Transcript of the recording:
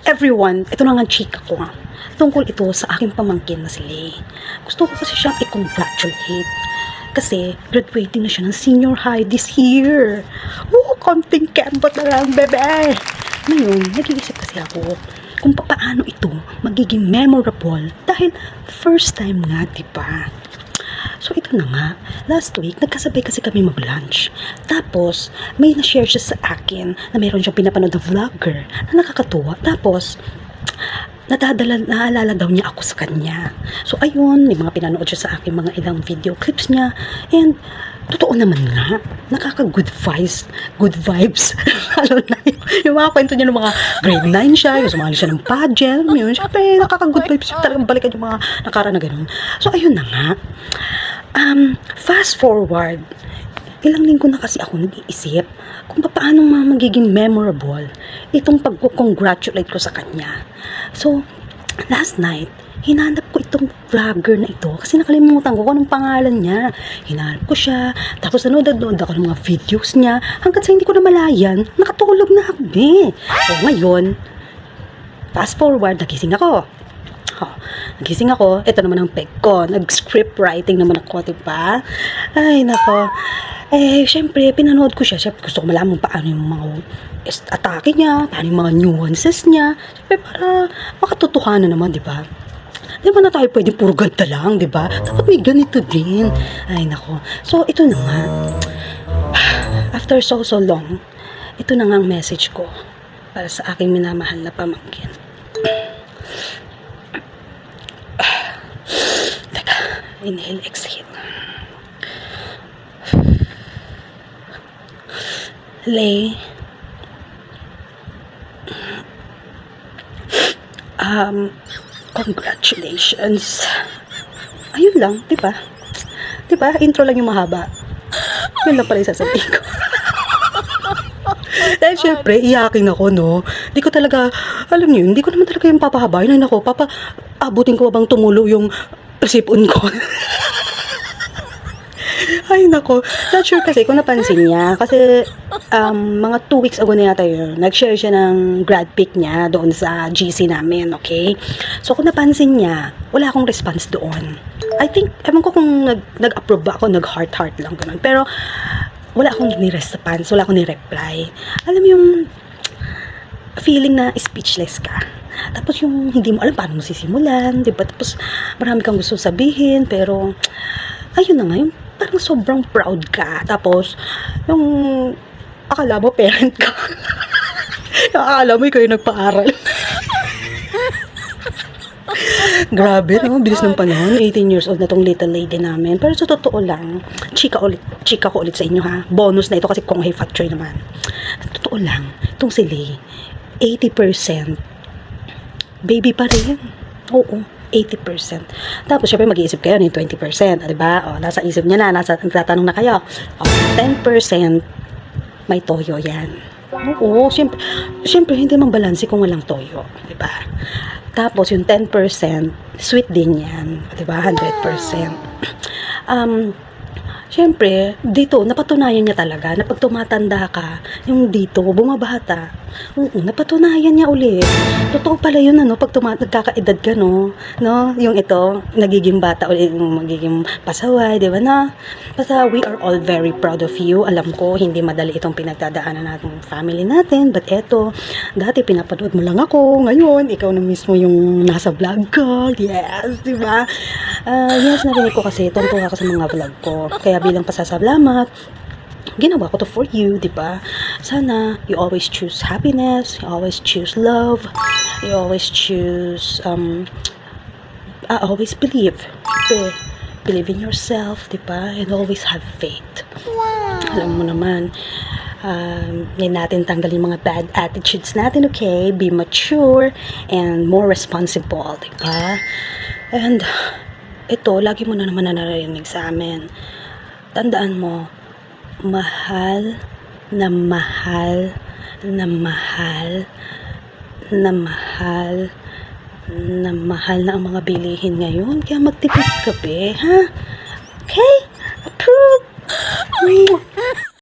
everyone, ito na nga chika ko nga. Tungkol ito sa aking pamangkin na si Lay. Gusto ko kasi siyang i-congratulate. Kasi graduating na siya ng senior high this year. Konting kembot na lang, bebe. Ngayon, nag-iisip kasi ako kung paano ito magiging memorable dahil first time nga, diba? So, ito na nga. Last week, nagkasabay kasi kami mag-lunch. Tapos, may na-share siya sa akin na mayroon siyang pinapanood na vlogger na nakakatuwa. Tapos, naalala daw niya ako sa kanya. So, ayun, may mga pinanood siya sa akin, mga ilang video clips niya. And, totoo naman nga, nakaka-good vibes. Good vibes. Lalo na yung mga kwento niya ng mga grade 9 siya, yung sumali siya ng pageant, yun. Siyempre, nakaka-good vibes. Talagang balikan yung mga nakaraan na gano'n. So, ayun na nga. Fast forward, ilang linggo na kasi ako nag-iisip kung paano magiging memorable itong pag-congratulate ko sa kanya. So, last night, hinanap ko itong vlogger na ito kasi nakalimutan ko kung anong pangalan niya. Hinanap ko siya, tapos nanood ako ng mga videos niya hanggang sa hindi ko na malayan, nakatulog na ako O ngayon, fast forward, nagising ako. Nagising ako, ito naman ang peg ko. Nag-script writing naman ako, diba? Ay, nako. Syempre, pinanood ko siya. Syempre, gusto ko malaman paano yung mga atake niya, paano yung mga nuances niya. Syempre, para makatotohanan naman, diba? Di ba na tayo pwede puro ganda lang, diba? Dapat may ganito din. Ay, nako. So, ito na nga. After so long, ito na nga ang message ko para sa aking minamahal na pamangkin. Inhale, exhale. Lay. Congratulations. Ayun lang, diba? Diba? Intro lang yung mahaba. Yun lang pala yung sasabihin ko. Dahil syempre, iyakin ako, no? Di ko talaga, alam niyo, hindi ko naman talaga yung papahabayin. Ay, nako, abutin ko bang tumulo yung sipon ko. Ay, nako. Not sure kasi kung napansin niya. Kasi, mga 2 weeks ago na yata yun, nag-share siya ng grad pic niya doon sa GC namin, okay? So, kung napansin niya, wala akong response doon. I think, ewan ko kung nag-approve ba ako, nag-heart lang ganun. Pero, wala akong ni-response, wala akong ni-reply. Alam mo yung feeling na speechless ka. Tapos yung hindi mo alam paano mo sisimulan, diba? Tapos marami kang gusto sabihin, pero ayun na nga, yung parang sobrang proud ka. Tapos yung akala mo parent ka. Yung akala mo ikaw yung nagpaaral. Grabe, no? Bilis ng panahon. 18 years old na tong little lady namin. Pero sa totoo lang, chika ko ulit sa inyo, ha. Bonus na ito kasi kung hey factory naman. Sa totoo lang, itong si Lay, 80% baby pa rin. Oo, 80%. Tapos, syempre, mag-iisip kayo ng 20%. Diba? O, nasa isip niya na, nagtatanong na kayo. O, 10% may toyo yan. Oo, syempre, hindi mang balanse kung walang toyo. Diba? Tapos, yung 10%, sweet din yan. Diba? 100%. Syempre, dito, napatunayan niya talaga na pag tumatanda ka, yung dito, bumabata. Oo, napatunayan niya ulit. Totoo pala yun, ano, pag nagkakaedad ka, no? Yung ito, nagiging bata ulit, magiging pasaway, di ba na? Basta, we are all very proud of you. Alam ko, hindi madali itong pinagdadaanan natin family natin, but eto, dati pinapanood mo lang ako, ngayon, ikaw na mismo yung nasa vlog ko. Yes, di ba? Yes, narinig ko kasi, tontuwa ka sa mga vlog ko. Kaya bilang pasasalamat, ginawa ko to for you, di ba? Sana you always choose happiness, you always choose love, you always choose always believe. Believe in yourself, di ba? And always have faith. Wow. Alam mo naman, yan natin tanggalin mga bad attitudes natin, okay? Be mature and more responsible, di ba? And ito, lagi mo na naman narinig sa amin. Tandaan mo, mahal na mahal na mahal na mahal na mahal na ang mga bilihin ngayon. Kaya magtipid ka, be, ha? Okay? Approve!